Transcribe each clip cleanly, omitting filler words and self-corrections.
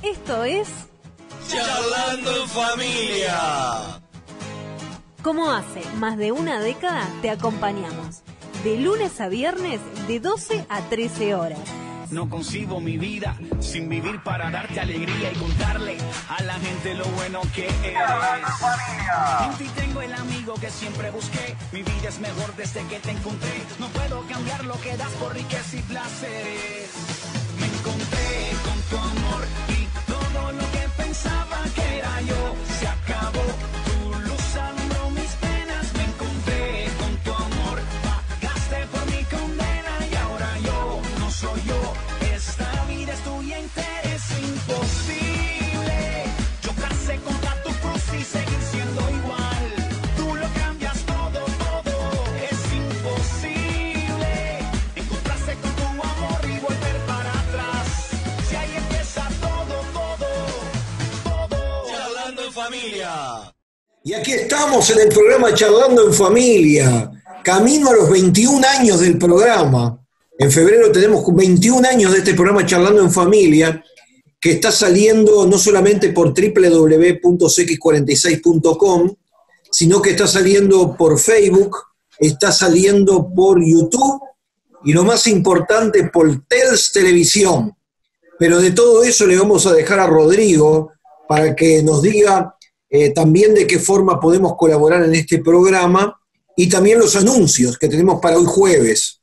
Esto es Charlando en Familia. Como hace más de una década te acompañamos, de lunes a viernes de 12 a 13 horas. No concibo mi vida sin vivir para darte alegría y contarle a la gente lo bueno que eres. En ti tengo el amigo que siempre busqué. Mi vida es mejor desde que te encontré. No puedo cambiar lo que das por riqueza y placeres. Me encontré con tu amor y todo lo que pensaba que era yo se acabó. Tu luz alumbró mis penas. Me encontré con tu amor. Pagaste por mi condena y ahora yo no soy yo. Esta vida es tuya entera. Es imposible. Yo tracé contra tu cruz y seguir siendo igual. Tú lo cambias todo, todo. Es imposible encontrarse con tu amor y volver para atrás. Si ahí empieza todo, todo, todo. Charlando en Familia. Y aquí estamos en el programa Charlando en Familia, camino a los 21 años del programa. En febrero tenemos 21 años de este programa Charlando en Familia, que está saliendo no solamente por www.cx46.com, sino que está saliendo por Facebook, está saliendo por YouTube y lo más importante, por Tels Televisión. Pero de todo eso le vamos a dejar a Rodrigo para que nos diga también de qué forma podemos colaborar en este programa y también los anuncios que tenemos para hoy jueves.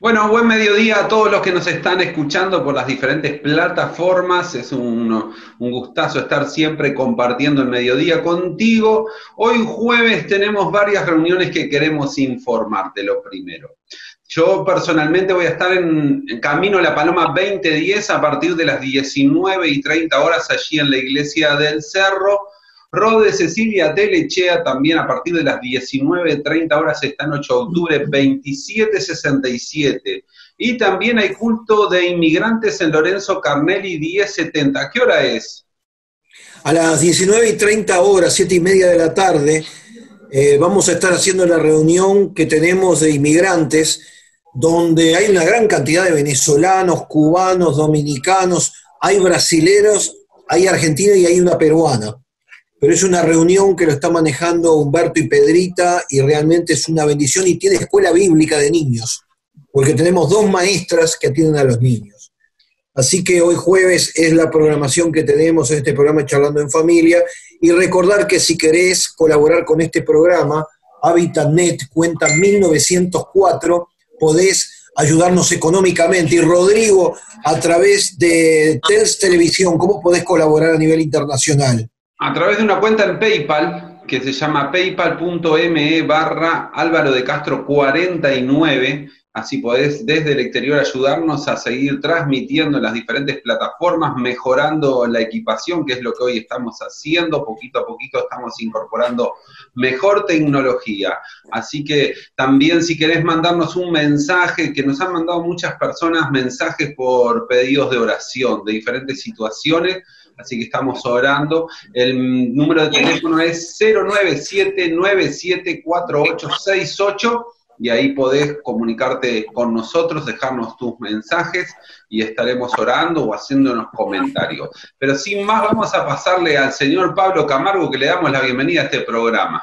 Bueno, buen mediodía a todos los que nos están escuchando por las diferentes plataformas. Es un gustazo estar siempre compartiendo el mediodía contigo. Hoy jueves tenemos varias reuniones que queremos informarte. Lo primero, yo personalmente voy a estar en Camino a la Paloma 2010 a partir de las 19:30 horas allí en la Iglesia del Cerro. Rode Cecilia Telechea también a partir de las 19:30 horas está en 8 de octubre 2767. Y también hay culto de inmigrantes en Lorenzo Carnelli 1070. ¿Qué hora es? A las 19:30 horas, 7:30 de la tarde, vamos a estar haciendo la reunión que tenemos de inmigrantes, donde hay una gran cantidad de venezolanos, cubanos, dominicanos, hay brasileros, hay argentinos y hay una peruana. Pero es una reunión que lo está manejando Humberto y Pedrita y realmente es una bendición y tiene escuela bíblica de niños, porque tenemos 2 maestras que atienden a los niños. Así que hoy jueves es la programación que tenemos en este programa Charlando en Familia y recordar que si querés colaborar con este programa, HabitatNet, cuenta 1904, podés ayudarnos económicamente. Y Rodrigo, a través de Tels Televisión, ¿cómo podés colaborar a nivel internacional? A través de una cuenta en PayPal, que se llama paypal.me/Álvaro de Castro 49, así podés desde el exterior ayudarnos a seguir transmitiendo en las diferentes plataformas, mejorando la equipación, que es lo que hoy estamos haciendo, poquito a poquito estamos incorporando mejor tecnología. Así que también si querés mandarnos un mensaje, que nos han mandado muchas personas mensajes por pedidos de oración, de diferentes situaciones, así que estamos orando. El número de teléfono es 097974868 y ahí podés comunicarte con nosotros, dejarnos tus mensajes y estaremos orando o haciéndonos comentarios. Pero sin más, vamos a pasarle al señor Pablo Camargo, que le damos la bienvenida a este programa.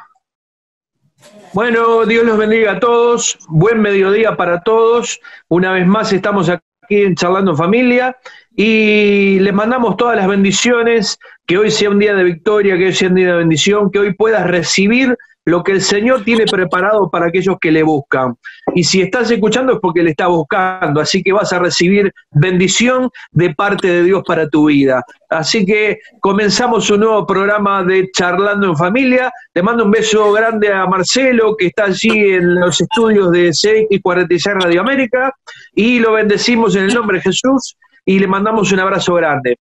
Bueno, Dios los bendiga a todos, buen mediodía para todos. Una vez más estamos aquí en Charlando en Familia y les mandamos todas las bendiciones, que hoy sea un día de victoria, que hoy sea un día de bendición, que hoy puedas recibir lo que el Señor tiene preparado para aquellos que le buscan. Y si estás escuchando es porque le está buscando, así que vas a recibir bendición de parte de Dios para tu vida. Así que comenzamos un nuevo programa de Charlando en Familia. Le mando un beso grande a Marcelo, que está allí en los estudios de CX46 Radio América, y lo bendecimos en el nombre de Jesús y le mandamos un abrazo grande.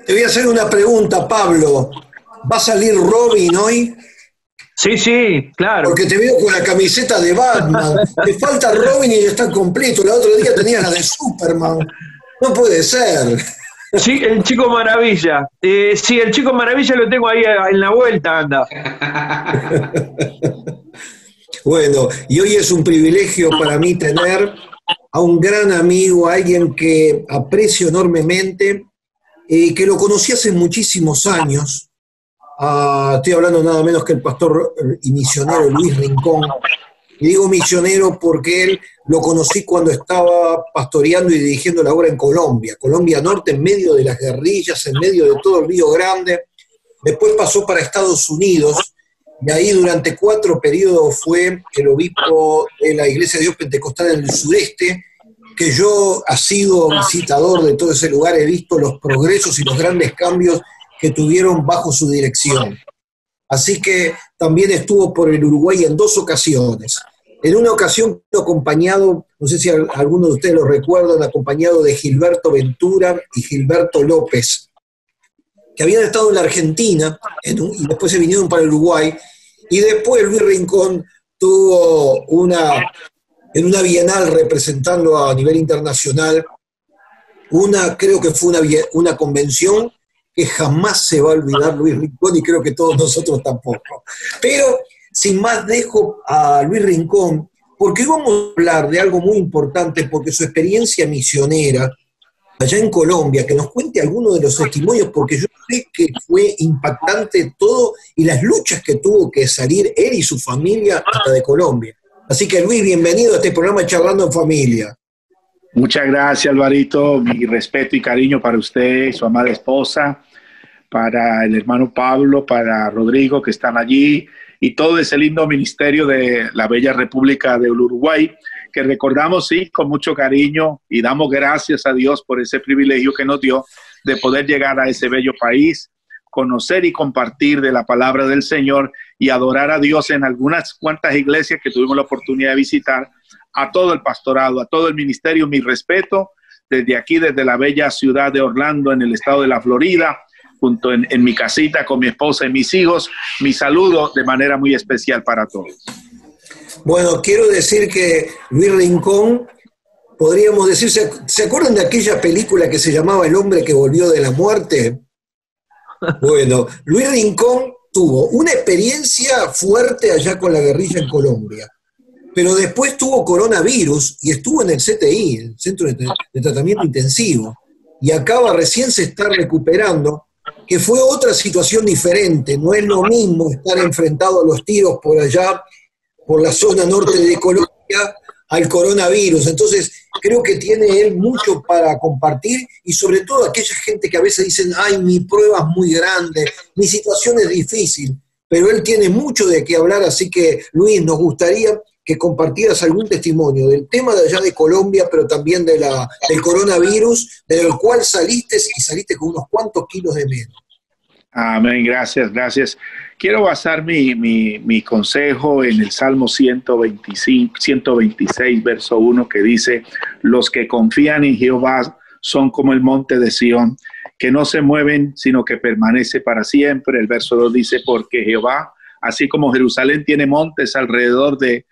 Te voy a hacer una pregunta, Pablo. ¿Va a salir Robin hoy? Sí, sí, claro. Porque te veo con la camiseta de Batman. Te falta Robin y ya está completo. El otro día tenías la de Superman. No puede ser. Sí, el Chico Maravilla. Sí, el Chico Maravilla lo tengo ahí en la vuelta, anda. Bueno, y hoy es un privilegio para mí tener a un gran amigo, a alguien que aprecio enormemente, que lo conocí hace muchísimos años. Estoy hablando nada menos que el pastor y misionero Luis Rincón. Y digo misionero porque él lo conocí cuando estaba pastoreando y dirigiendo la obra en Colombia, Colombia Norte, en medio de las guerrillas, en medio de todo el Río Grande. Después pasó para Estados Unidos, y ahí durante 4 periodos fue el obispo de la Iglesia de Dios Pentecostal en el sureste, que yo, asiduo visitador de todo ese lugar, he visto los progresos y los grandes cambios que tuvieron bajo su dirección. Así que también estuvo por el Uruguay en 2 ocasiones. En una ocasión acompañado, no sé si alguno de ustedes lo recuerdan, acompañado de Gilberto Ventura y Gilberto López, que habían estado en la Argentina y después se vinieron para el Uruguay. Y después Luis Rincón tuvo en una bienal representando a nivel internacional, creo que fue una convención que jamás se va a olvidar Luis Rincón, y creo que todos nosotros tampoco. Pero, sin más, dejo a Luis Rincón, porque vamos a hablar de algo muy importante, porque su experiencia misionera allá en Colombia, que nos cuente algunos de los testimonios, porque yo sé que fue impactante todo y las luchas que tuvo que salir él y su familia hasta de Colombia. Así que, Luis, bienvenido a este programa Charlando en Familia. Muchas gracias, Alvarito. Mi respeto y cariño para usted, su amada esposa, para el hermano Pablo, para Rodrigo, que están allí, y todo ese lindo ministerio de la bella República del Uruguay, que recordamos, sí, con mucho cariño, y damos gracias a Dios por ese privilegio que nos dio de poder llegar a ese bello país, conocer y compartir de la palabra del Señor y adorar a Dios en algunas cuantas iglesias que tuvimos la oportunidad de visitar. A todo el pastorado, a todo el ministerio, mi respeto, desde aquí, desde la bella ciudad de Orlando, en el estado de la Florida, junto en mi casita con mi esposa y mis hijos, mi saludo de manera muy especial para todos. Bueno, quiero decir que Luis Rincón, podríamos decir, ¿se acuerdan de aquella película que se llamaba El hombre que volvió de la muerte? Bueno, Luis Rincón tuvo una experiencia fuerte allá con la guerrilla en Colombia, pero después tuvo coronavirus y estuvo en el CTI, el Centro de Tratamiento Intensivo, y recién se está recuperando, que fue otra situación diferente. No es lo mismo estar enfrentado a los tiros por allá, por la zona norte de Colombia, al coronavirus. Entonces, creo que tiene él mucho para compartir, y sobre todo aquella gente que a veces dicen, ay, mi prueba es muy grande, mi situación es difícil, pero él tiene mucho de qué hablar. Así que, Luis, nos gustaría que compartieras algún testimonio del tema de allá de Colombia, pero también del coronavirus, del cual saliste con unos cuantos kilos de menos. Amén, gracias, gracias. Quiero basar mi consejo en el Salmo 126, verso 1, que dice, los que confían en Jehová son como el monte de Sión, que no se mueven, sino que permanece para siempre. El verso 2 dice, porque Jehová, así como Jerusalén tiene montes alrededor de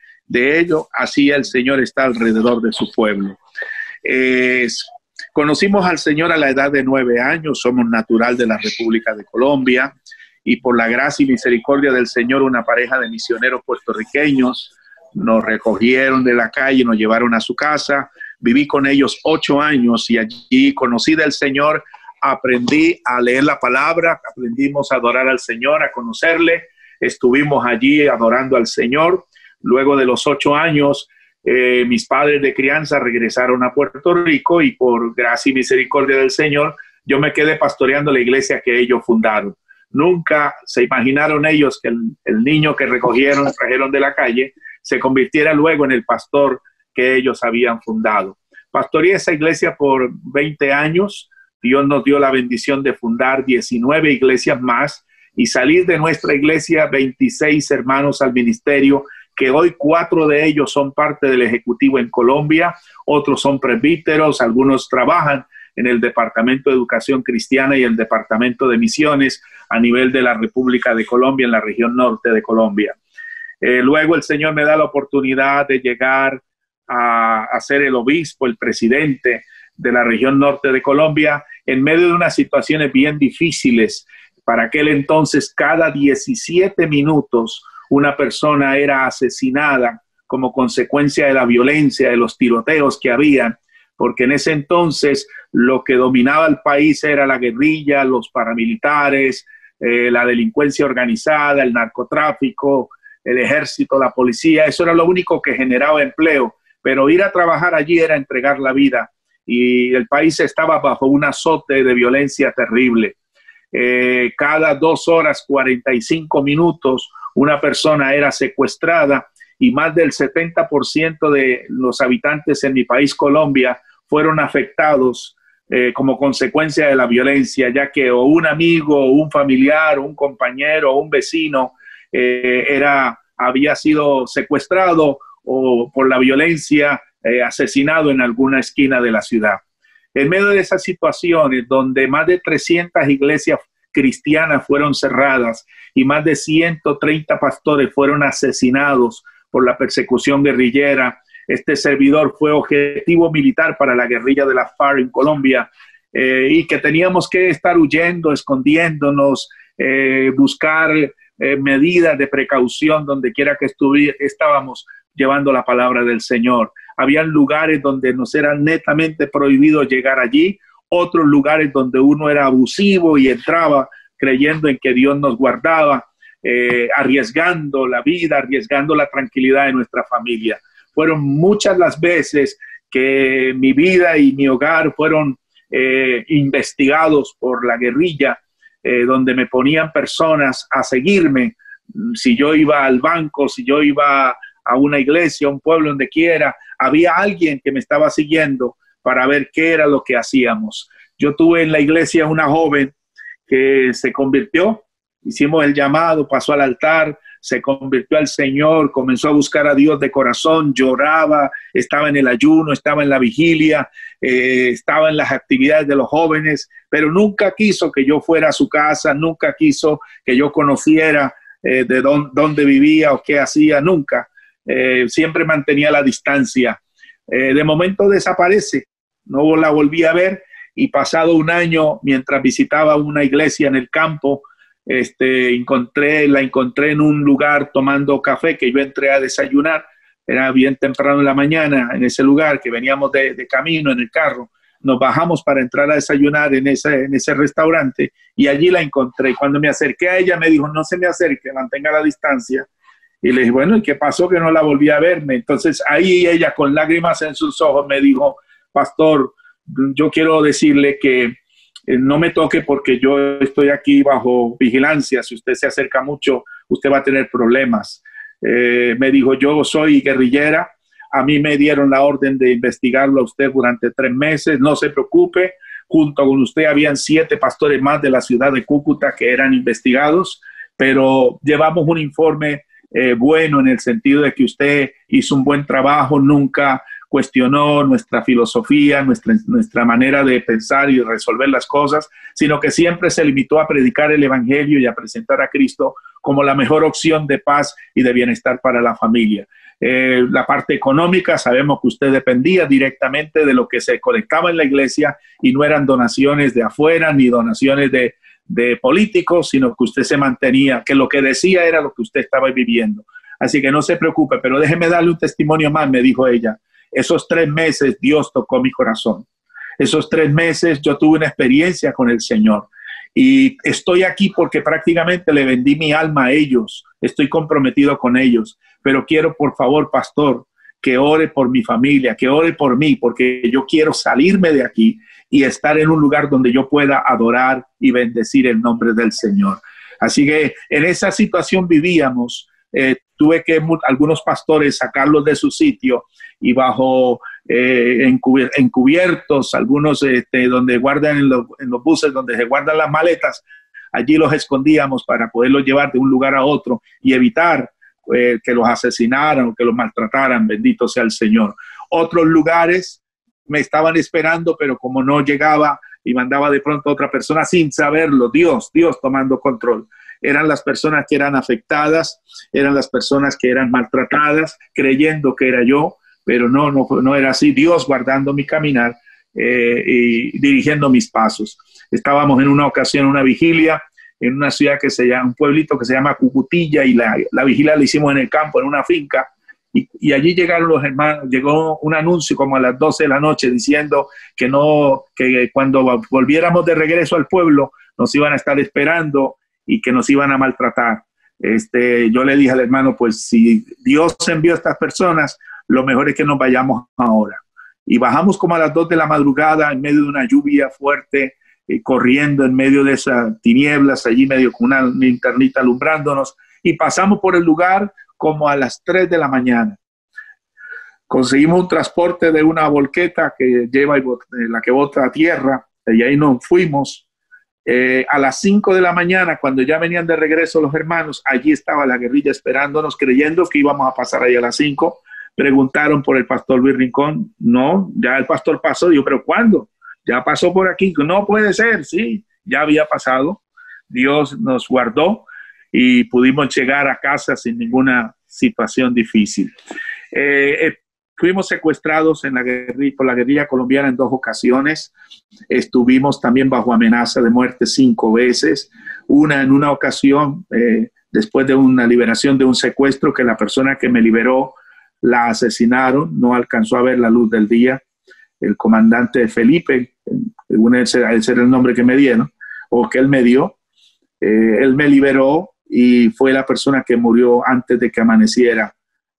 ello, así el Señor está alrededor de su pueblo. Conocimos al Señor a la edad de 9 años, somos natural de la República de Colombia, y por la gracia y misericordia del Señor, una pareja de misioneros puertorriqueños nos recogieron de la calle, nos llevaron a su casa. Viví con ellos 8 años y allí conocí del Señor, aprendí a leer la palabra, aprendimos a adorar al Señor, a conocerle. Estuvimos allí adorando al Señor. Luego de los 8 años, mis padres de crianza regresaron a Puerto Rico, y por gracia y misericordia del Señor, yo me quedé pastoreando la iglesia que ellos fundaron. Nunca se imaginaron ellos que el niño que trajeron de la calle, se convirtiera luego en el pastor que ellos habían fundado. Pastoreé esa iglesia por 20 años. Dios nos dio la bendición de fundar 19 iglesias más y salir de nuestra iglesia 26 hermanos al ministerio, que hoy 4 de ellos son parte del Ejecutivo en Colombia, otros son presbíteros, algunos trabajan en el Departamento de Educación Cristiana y el Departamento de Misiones a nivel de la República de Colombia, en la región norte de Colombia. Luego el Señor me da la oportunidad de llegar a ser el obispo, el presidente de la región norte de Colombia, en medio de unas situaciones bien difíciles. Para aquel entonces, cada 17 minutos, una persona era asesinada como consecuencia de la violencia, de los tiroteos que había, porque en ese entonces lo que dominaba el país era la guerrilla, los paramilitares, la delincuencia organizada, el narcotráfico, el ejército, la policía. Eso era lo único que generaba empleo, pero ir a trabajar allí era entregar la vida, y el país estaba bajo un azote de violencia terrible. Cada 2 horas 45 minutos una persona era secuestrada, y más del 70% de los habitantes en mi país, Colombia, fueron afectados como consecuencia de la violencia, ya que o un amigo, o un familiar, o un compañero, o un vecino había sido secuestrado o por la violencia asesinado en alguna esquina de la ciudad. En medio de esas situaciones, donde más de 300 iglesias cristianas fueron cerradas y más de 130 pastores fueron asesinados por la persecución guerrillera, este servidor fue objetivo militar para la guerrilla de la FARC en Colombia, y que teníamos que estar huyendo, escondiéndonos, buscar medidas de precaución donde quiera que estábamos llevando la palabra del Señor. Habían lugares donde nos era netamente prohibido llegar allí, otros lugares donde uno era abusivo y entraba creyendo en que Dios nos guardaba, arriesgando la vida, arriesgando la tranquilidad de nuestra familia. Fueron muchas las veces que mi vida y mi hogar fueron investigados por la guerrilla, donde me ponían personas a seguirme. Si yo iba al banco, si yo iba a una iglesia, a un pueblo, donde quiera, había alguien que me estaba siguiendo para ver qué era lo que hacíamos. Yo tuve en la iglesia una joven que se convirtió, hicimos el llamado, pasó al altar, se convirtió al Señor, comenzó a buscar a Dios de corazón, lloraba, estaba en el ayuno, estaba en la vigilia, estaba en las actividades de los jóvenes, pero nunca quiso que yo fuera a su casa, nunca quiso que yo conociera de dónde vivía o qué hacía, nunca. Siempre mantenía la distancia. De momento desaparece, no la volví a ver, y pasado un año, mientras visitaba una iglesia en el campo, la encontré en un lugar tomando café, que yo entré a desayunar. Era bien temprano en la mañana en ese lugar, que veníamos de camino en el carro. Nos bajamos para entrar a desayunar en ese restaurante, y allí la encontré. Cuando me acerqué a ella, me dijo: no se me acerque, mantenga la distancia. Y le dije: bueno, ¿y qué pasó que no la volví a verme? Entonces ahí ella, con lágrimas en sus ojos, me dijo: pastor, yo quiero decirle que no me toque, porque yo estoy aquí bajo vigilancia. Si usted se acerca mucho, usted va a tener problemas. Me dijo: yo soy guerrillera, a mí me dieron la orden de investigarlo a usted durante 3 meses, no se preocupe. Junto con usted habían 7 pastores más de la ciudad de Cúcuta que eran investigados, pero llevamos un informe bueno, en el sentido de que usted hizo un buen trabajo, nunca cuestionó nuestra filosofía, nuestra manera de pensar y resolver las cosas, sino que siempre se limitó a predicar el evangelio y a presentar a Cristo como la mejor opción de paz y de bienestar para la familia. La parte económica, sabemos que usted dependía directamente de lo que se conectaba en la iglesia, y no eran donaciones de afuera ni donaciones de políticos, sino que usted se mantenía, que lo que decía era lo que usted estaba viviendo. Así que no se preocupe, pero déjeme darle un testimonio más, me dijo ella. Esos 3 meses Dios tocó mi corazón. Esos 3 meses yo tuve una experiencia con el Señor, y estoy aquí porque prácticamente le vendí mi alma a ellos. Estoy comprometido con ellos, pero quiero, por favor, pastor, que ore por mi familia, que ore por mí, porque yo quiero salirme de aquí y estar en un lugar donde yo pueda adorar y bendecir el nombre del Señor. Así que en esa situación vivíamos. Tuve que algunos pastores sacarlos de su sitio, y bajo encubiertos, algunos donde guardan en los buses, donde se guardan las maletas, allí los escondíamos para poderlos llevar de un lugar a otro y evitar que los asesinaran o que los maltrataran. Bendito sea el Señor. Otros lugares me estaban esperando, pero como no llegaba y mandaba de pronto a otra persona sin saberlo, Dios tomando control. Eran las personas que eran afectadas, eran las personas que eran maltratadas, creyendo que era yo, pero no era así. Dios guardando mi caminar y dirigiendo mis pasos. Estábamos en una ocasión, una vigilia, en una ciudad un pueblito que se llama Cucutilla, y la vigilia la hicimos en el campo, en una finca, y allí llegaron los hermanos, llegó un anuncio como a las 12 de la noche diciendo que cuando volviéramos de regreso al pueblo nos iban a estar esperando y que nos iban a maltratar. Yo le dije al hermano, pues si Dios envió a estas personas, lo mejor es que nos vayamos ahora. Y bajamos como a las 2 de la madrugada en medio de una lluvia fuerte, corriendo en medio de esas tinieblas, allí medio con una linternita alumbrándonos, y pasamos por el lugar como a las 3 de la mañana. Conseguimos un transporte de una volqueta que lleva la que bota a tierra, y ahí nos fuimos. A las 5 de la mañana, cuando ya venían de regreso los hermanos, allí estaba la guerrilla esperándonos, creyendo que íbamos a pasar ahí a las 5. Preguntaron por el pastor Luis Rincón. No, ya el pastor pasó. Digo, ¿pero cuándo? Ya pasó por aquí. No puede ser. Sí, ya había pasado. Dios nos guardó y pudimos llegar a casa sin ninguna situación difícil. Fuimos secuestrados por la guerrilla colombiana en 2 ocasiones. Estuvimos también bajo amenaza de muerte 5 veces. En una ocasión, después de una liberación de un secuestro, que la persona que me liberó la asesinaron, no alcanzó a ver la luz del día. El comandante Felipe, ese era el nombre que me dieron, o que él me dio, él me liberó y fue la persona que murió antes de que amaneciera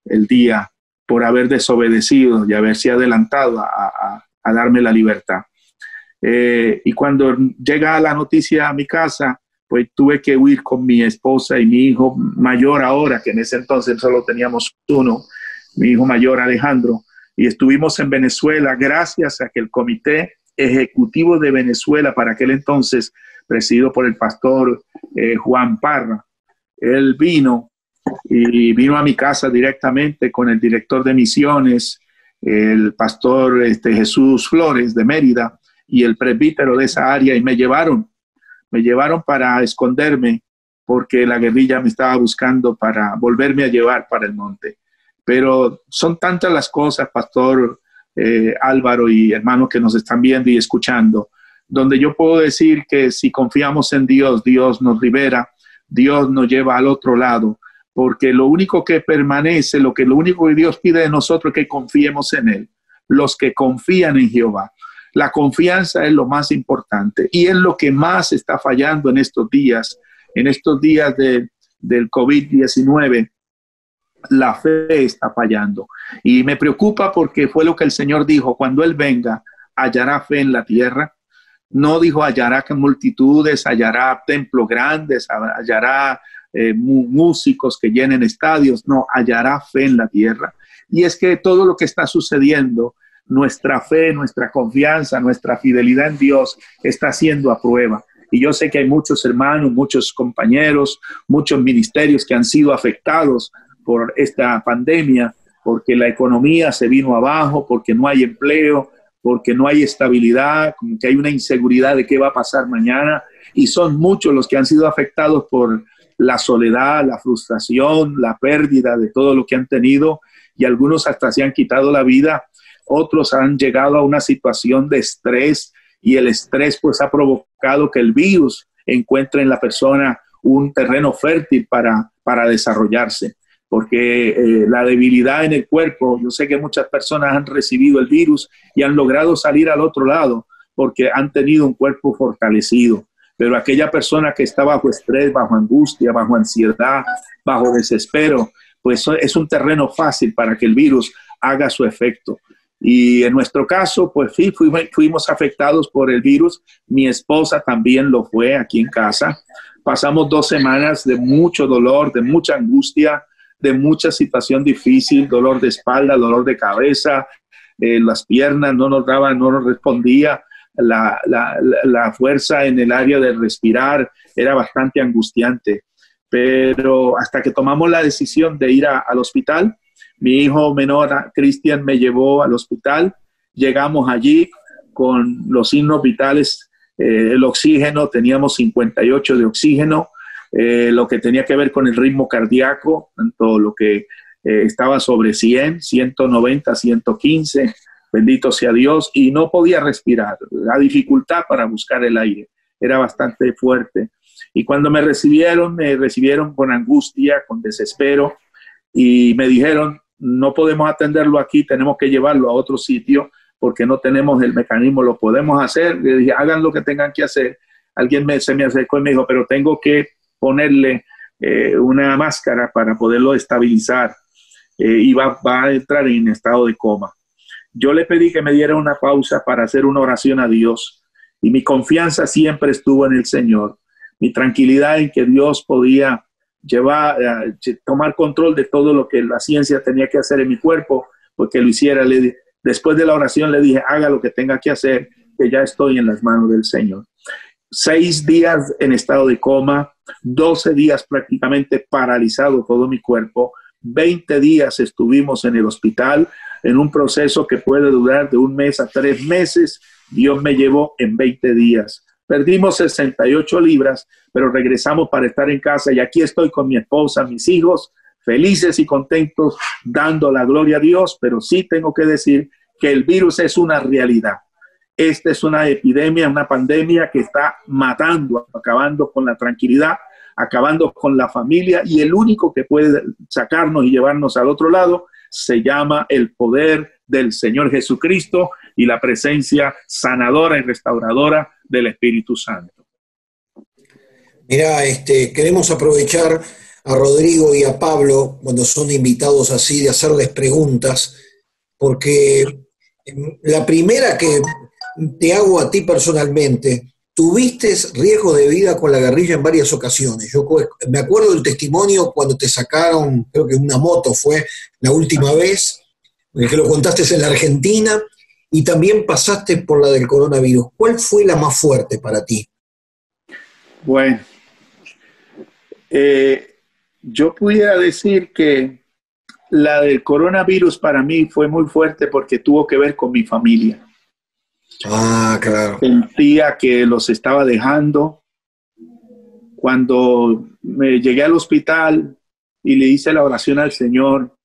el día por haber desobedecido y haberse adelantado a darme la libertad. Y cuando llega la noticia a mi casa, pues tuve que huir con mi esposa y mi hijo mayor ahora, que en ese entonces solo teníamos uno, mi hijo mayor Alejandro, y estuvimos en Venezuela gracias a que el Comité Ejecutivo de Venezuela, para aquel entonces presidido por el pastor Juan Parra, él vino a mi casa directamente con el director de misiones, el pastor Jesús Flores de Mérida y el presbítero de esa área, y me llevaron para esconderme porque la guerrilla me estaba buscando para volverme a llevar para el monte. Pero son tantas las cosas, pastor Álvaro y hermanos que nos están viendo y escuchando, donde yo puedo decir que si confiamos en Dios, Dios nos libera, Dios nos lleva al otro lado, porque lo único que permanece, lo único que Dios pide de nosotros es que confiemos en Él, los que confían en Jehová. La confianza es lo más importante y es lo que más está fallando en estos días del COVID-19. La fe está fallando y me preocupa porque fue lo que el Señor dijo: cuando Él venga, hallará fe en la tierra. No dijo hallará multitudes, hallará templos grandes, hallará músicos que llenen estadios. No, hallará fe en la tierra. Y es que todo lo que está sucediendo, nuestra fe, nuestra confianza, nuestra fidelidad en Dios está siendo a prueba. Y yo sé que hay muchos hermanos, muchos compañeros, muchos ministerios que han sido afectados por esta pandemia, porque la economía se vino abajo, porque no hay empleo, porque no hay estabilidad, como que hay una inseguridad de qué va a pasar mañana, y son muchos los que han sido afectados por la soledad, la frustración, la pérdida de todo lo que han tenido, y algunos hasta se han quitado la vida, otros han llegado a una situación de estrés, y el estrés pues ha provocado que el virus encuentre en la persona un terreno fértil para desarrollarse. Porque la debilidad en el cuerpo, yo sé que muchas personas han recibido el virus y han logrado salir al otro lado porque han tenido un cuerpo fortalecido. Pero aquella persona que está bajo estrés, bajo angustia, bajo ansiedad, bajo desespero, pues es un terreno fácil para que el virus haga su efecto. Y en nuestro caso, pues sí, fuimos afectados por el virus. Mi esposa también lo fue aquí en casa. Pasamos 2 semanas de mucho dolor, de mucha angustia, de mucha situación difícil, dolor de espalda, dolor de cabeza, las piernas no nos respondía, la fuerza en el área de respirar era bastante angustiante. Pero hasta que tomamos la decisión de ir al hospital, mi hijo menor, Cristian, me llevó al hospital, llegamos allí con los signos vitales, el oxígeno, teníamos 58 de oxígeno, lo que tenía que ver con el ritmo cardíaco, tanto lo que estaba sobre 100, 190, 115, bendito sea Dios, y no podía respirar. La dificultad para buscar el aire era bastante fuerte. Y cuando me recibieron con angustia, con desespero, y me dijeron, no podemos atenderlo aquí, tenemos que llevarlo a otro sitio porque no tenemos el mecanismo, lo podemos hacer. Le dije, hagan lo que tengan que hacer. Se me acercó y me dijo, pero tengo que ponerle una máscara para poderlo estabilizar y va a entrar en estado de coma. Yo le pedí que me diera una pausa para hacer una oración a Dios y mi confianza siempre estuvo en el Señor. Mi tranquilidad en que Dios podía tomar control de todo lo que la ciencia tenía que hacer en mi cuerpo, porque lo hiciera. Después de la oración le dije, haga lo que tenga que hacer, que ya estoy en las manos del Señor. 6 días en estado de coma, 12 días prácticamente paralizado todo mi cuerpo, 20 días estuvimos en el hospital, en un proceso que puede durar de 1 mes a 3 meses. Dios me llevó en 20 días. Perdimos 68 libras, pero regresamos para estar en casa y aquí estoy con mi esposa, mis hijos, felices y contentos, dando la gloria a Dios, pero sí tengo que decir que el virus es una realidad. Esta es una epidemia, una pandemia que está matando, acabando con la tranquilidad, acabando con la familia, y el único que puede sacarnos y llevarnos al otro lado se llama el poder del Señor Jesucristo y la presencia sanadora y restauradora del Espíritu Santo. Mira, queremos aprovechar a Rodrigo y a Pablo cuando son invitados así de hacerles preguntas, porque la primera que te hago a ti personalmente, tuviste riesgo de vida con la guerrilla en varias ocasiones. Yo me acuerdo del testimonio cuando te sacaron, creo que una moto fue la última vez, que lo contaste en la Argentina, y también pasaste por la del coronavirus. ¿Cuál fue la más fuerte para ti? Bueno, yo pudiera decir que la del coronavirus para mí fue muy fuerte porque tuvo que ver con mi familia. Ah, claro. Sentía que los estaba dejando. Cuando me llegué al hospital y le hice la oración al Señor,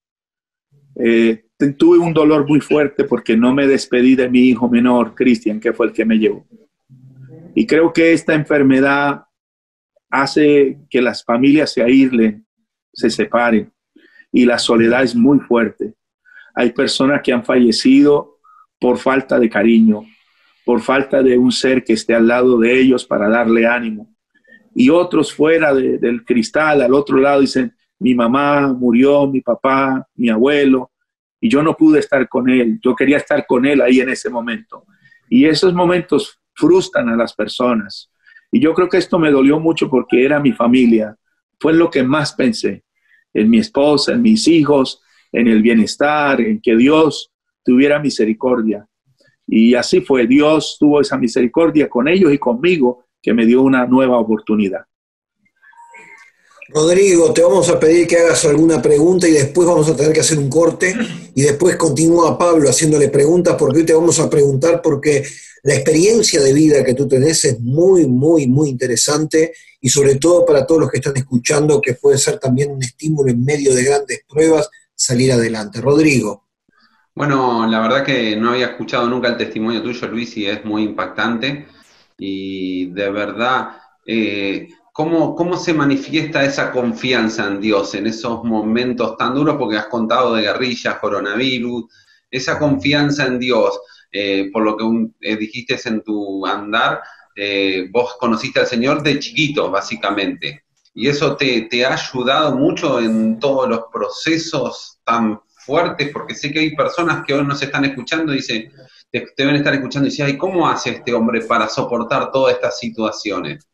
tuve un dolor muy fuerte porque no me despedí de mi hijo menor, Cristian, que fue el que me llevó. Y creo que esta enfermedad hace que las familias se aíslen, se separen, y la soledad es muy fuerte. Hay personas que han fallecido por falta de cariño, por falta de un ser que esté al lado de ellos para darle ánimo. Y otros fuera del cristal, al otro lado, dicen, mi mamá murió, mi papá, mi abuelo, y yo no pude estar con él. Yo quería estar con él ahí en ese momento. Y esos momentos frustran a las personas. Y yo creo que esto me dolió mucho porque era mi familia. Fue lo que más pensé, en mi esposa, en mis hijos, en el bienestar, en que Dios tuviera misericordia. Y así fue, Dios tuvo esa misericordia con ellos y conmigo, que me dio una nueva oportunidad. Rodrigo, te vamos a pedir que hagas alguna pregunta y después vamos a tener que hacer un corte y después continúa Pablo haciéndole preguntas, porque hoy te vamos a preguntar porque la experiencia de vida que tú tenés es muy, muy, muy interesante, y sobre todo para todos los que están escuchando, que puede ser también un estímulo en medio de grandes pruebas, salir adelante. Rodrigo. Bueno, la verdad que no había escuchado nunca el testimonio tuyo, Luis, y es muy impactante. Y de verdad, ¿cómo se manifiesta esa confianza en Dios en esos momentos tan duros? Porque has contado de guerrillas, coronavirus, esa confianza en Dios, por lo que dijiste en tu andar, vos conociste al Señor de chiquito, básicamente. Y eso te ha ayudado mucho en todos los procesos tan fuertes, porque sé que hay personas que hoy nos están escuchando y dicen, te deben estar escuchando y dicen, ay, ¿cómo hace este hombre para soportar todas estas situaciones?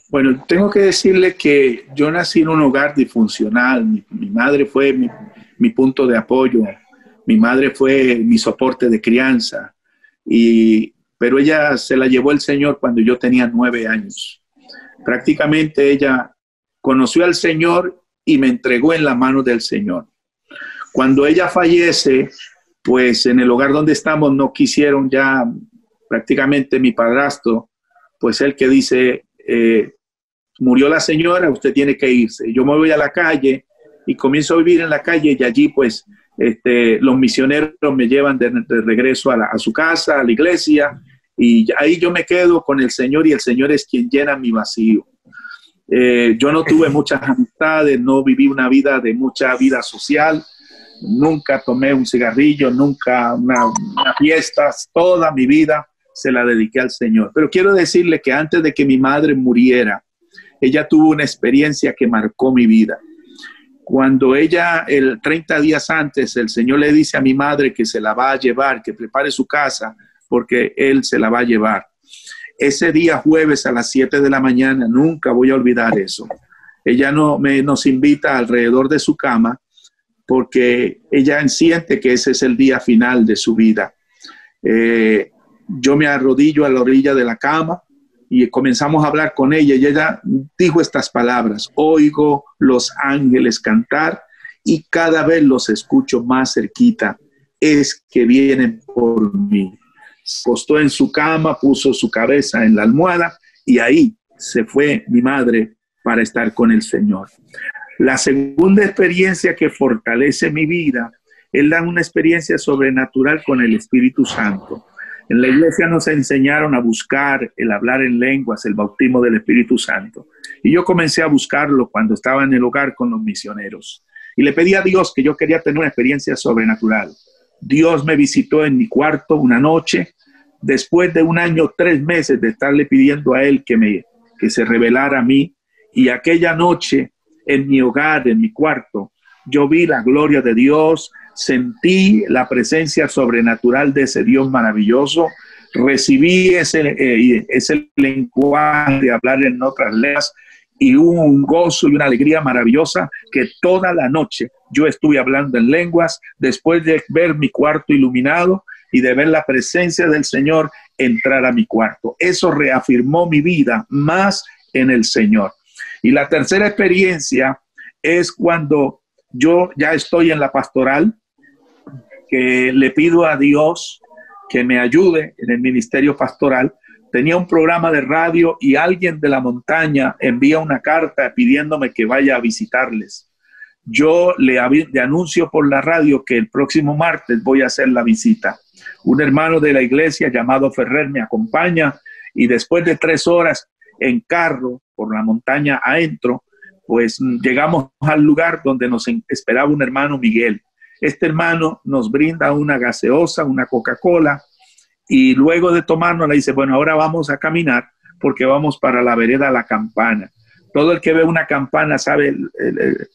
Bueno, tengo que decirle que yo nací en un hogar disfuncional. Mi madre fue mi punto de apoyo, mi madre fue mi soporte de crianza, pero ella se la llevó el Señor cuando yo tenía 9 años. Prácticamente ella conoció al Señor y me entregó en la mano del Señor. Cuando ella fallece, pues en el hogar donde estamos no quisieron ya, prácticamente mi padrastro, pues él que dice, murió la señora, usted tiene que irse. Yo me voy a la calle y comienzo a vivir en la calle, y allí pues los misioneros me llevan de regreso a su casa, a la iglesia, y ahí yo me quedo con el Señor, y el Señor es quien llena mi vacío. Yo no tuve muchas amistades, no viví una vida de mucha vida social, nunca tomé un cigarrillo, nunca una fiesta, toda mi vida se la dediqué al Señor. Pero quiero decirle que antes de que mi madre muriera, ella tuvo una experiencia que marcó mi vida. Cuando ella, 30 días antes, el Señor le dice a mi madre que se la va a llevar, que prepare su casa, porque Él se la va a llevar. Ese día jueves a las 7 de la mañana, nunca voy a olvidar eso. Ella nos invita alrededor de su cama porque ella siente que ese es el día final de su vida. Yo me arrodillo a la orilla de la cama y comenzamos a hablar con ella y ella dijo estas palabras: oigo los ángeles cantar y cada vez los escucho más cerquita, es que vienen por mí. Se acostó en su cama, puso su cabeza en la almohada y ahí se fue mi madre para estar con el Señor. La segunda experiencia que fortalece mi vida es una experiencia sobrenatural con el Espíritu Santo. En la iglesia nos enseñaron a buscar el hablar en lenguas, el bautismo del Espíritu Santo. Y yo comencé a buscarlo cuando estaba en el hogar con los misioneros. Y le pedí a Dios que yo quería tener una experiencia sobrenatural. Dios me visitó en mi cuarto una noche, después de 1 año, 3 meses de estarle pidiendo a Él que se revelara a mí. Y aquella noche, en mi hogar, en mi cuarto, yo vi la gloria de Dios, sentí la presencia sobrenatural de ese Dios maravilloso, recibí ese lenguaje de hablar en otras lenguas y hubo un gozo y una alegría maravillosa que toda la noche yo estuve hablando en lenguas después de ver mi cuarto iluminado y de ver la presencia del Señor entrar a mi cuarto. Eso reafirmó mi vida más en el Señor. Y la tercera experiencia es cuando yo ya estoy en la pastoral, que le pido a Dios que me ayude en el ministerio pastoral. Tenía un programa de radio y alguien de la montaña envía una carta pidiéndome que vaya a visitarles. Yo le anuncio por la radio que el próximo martes voy a hacer la visita. Un hermano de la iglesia llamado Ferrer me acompaña y después de 3 horas en carro por la montaña adentro, pues llegamos al lugar donde nos esperaba un hermano Miguel. Este hermano nos brinda una gaseosa, una Coca-Cola, y luego de tomarnos le dice, bueno, ahora vamos a caminar porque vamos para la vereda La Campana. Todo el que ve una campana sabe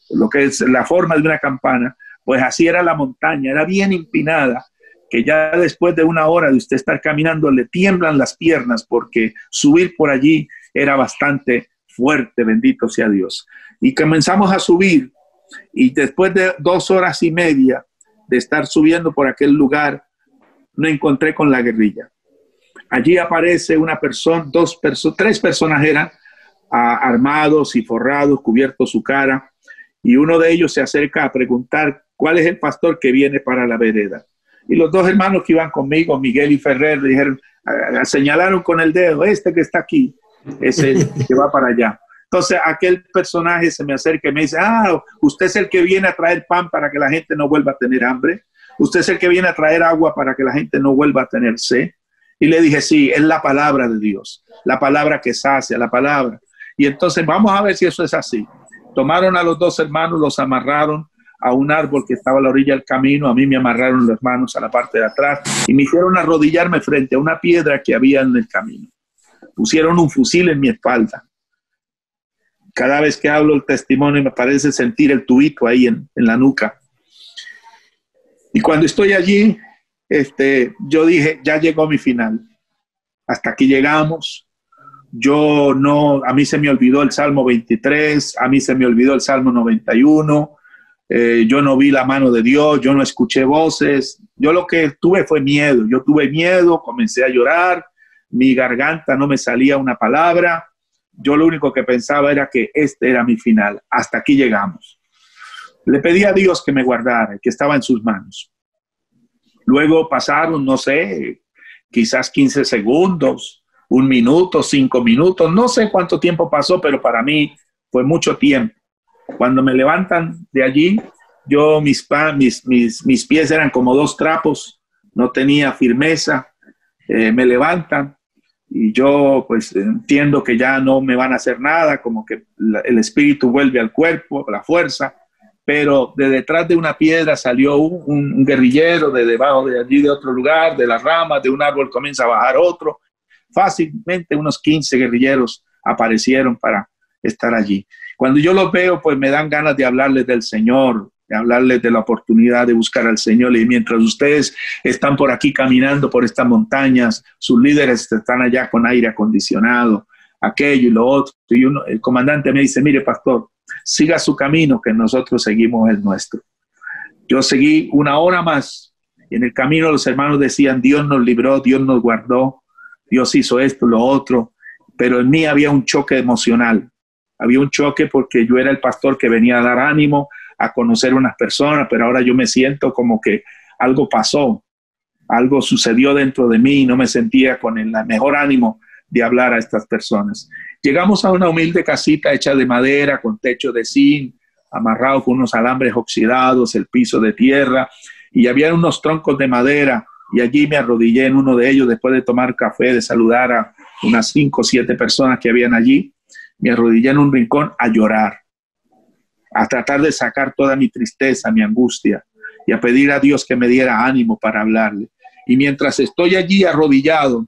lo que es la forma de una campana. Pues así era la montaña, era bien empinada, que ya después de 1 hora de usted estar caminando le tiemblan las piernas porque subir por allí era bastante fuerte, bendito sea Dios. Y comenzamos a subir y después de 2 horas y media de estar subiendo por aquel lugar, me encontré con la guerrilla. Allí aparece una persona, 3 personas eran, armados y forrados, cubiertos su cara, y uno de ellos se acerca a preguntar cuál es el pastor que viene para la vereda. Y los 2 hermanos que iban conmigo, Miguel y Ferrer, dijeron, señalaron con el dedo, este que está aquí es el que va para allá. Entonces aquel personaje se me acerca y me dice, usted es el que viene a traer pan para que la gente no vuelva a tener hambre. Usted es el que viene a traer agua para que la gente no vuelva a tener sed. Y le dije, sí, es la palabra de Dios, la palabra que sacia, la palabra. Y entonces vamos a ver si eso es así. Tomaron a los 2 hermanos, los amarraron a un árbol que estaba a la orilla del camino. A mí me amarraron las manos a la parte de atrás y me hicieron arrodillarme frente a una piedra que había en el camino. Pusieron un fusil en mi espalda. Cada vez que hablo el testimonio me parece sentir el tubito ahí en la nuca. Y cuando estoy allí, yo dije, ya llegó mi final. Hasta aquí llegamos. A mí se me olvidó el Salmo 23, a mí se me olvidó el Salmo 91. Yo no vi la mano de Dios, yo no escuché voces. Yo lo que tuve fue miedo. Yo tuve miedo, comencé a llorar. Mi garganta no me salía una palabra. Yo lo único que pensaba era que este era mi final. Hasta aquí llegamos. Le pedí a Dios que me guardara, que estaba en sus manos. Luego pasaron, no sé, quizás 15 segundos, 1 minuto, 5 minutos. No sé cuánto tiempo pasó, pero para mí fue mucho tiempo. Cuando me levantan de allí, mis pies eran como 2 trapos. No tenía firmeza. Me levantan. Y yo pues entiendo que ya no me van a hacer nada, como que el espíritu vuelve al cuerpo, la fuerza, pero de detrás de una piedra salió un guerrillero, de debajo de allí, de otro lugar, de las ramas de un árbol comienza a bajar otro. Fácilmente unos 15 guerrilleros aparecieron para estar allí. Cuando yo los veo, pues me dan ganas de hablarles del Señor, de hablarles de la oportunidad de buscar al Señor. Y mientras ustedes están por aquí caminando por estas montañas, sus líderes están allá con aire acondicionado, aquello y lo otro. Y el comandante me dice, mire, pastor, siga su camino, que nosotros seguimos el nuestro. Yo seguí una hora más y en el camino los hermanos decían, Dios nos libró, Dios nos guardó, Dios hizo esto, lo otro, pero en mí había un choque emocional. Había un choque porque yo era el pastor que venía a dar ánimo, a conocer a unas personas, pero ahora yo me siento como que algo pasó, algo sucedió dentro de mí y no me sentía con el mejor ánimo de hablar a estas personas. Llegamos a una humilde casita hecha de madera, con techo de zinc, amarrado con unos alambres oxidados, el piso de tierra, y había unos troncos de madera, y allí me arrodillé en uno de ellos después de tomar café, de saludar a unas 5 o 7 personas que habían allí. Me arrodillé en un rincón a llorar, a tratar de sacar toda mi tristeza, mi angustia, y a pedir a Dios que me diera ánimo para hablarle. Y mientras estoy allí arrodillado,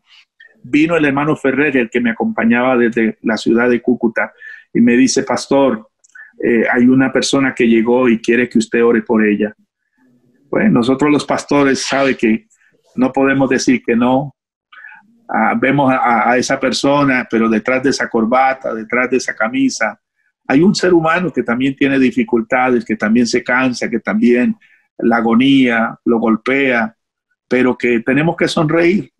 vino el hermano Ferrer, el que me acompañaba desde la ciudad de Cúcuta, y me dice, pastor, hay una persona que llegó y quiere que usted ore por ella. Bueno, nosotros los pastores saben que no podemos decir que no. Vemos a esa persona, pero detrás de esa corbata, detrás de esa camisa, hay un ser humano que también tiene dificultades, que también se cansa, que también la agonía lo golpea, pero que tenemos que sonreír.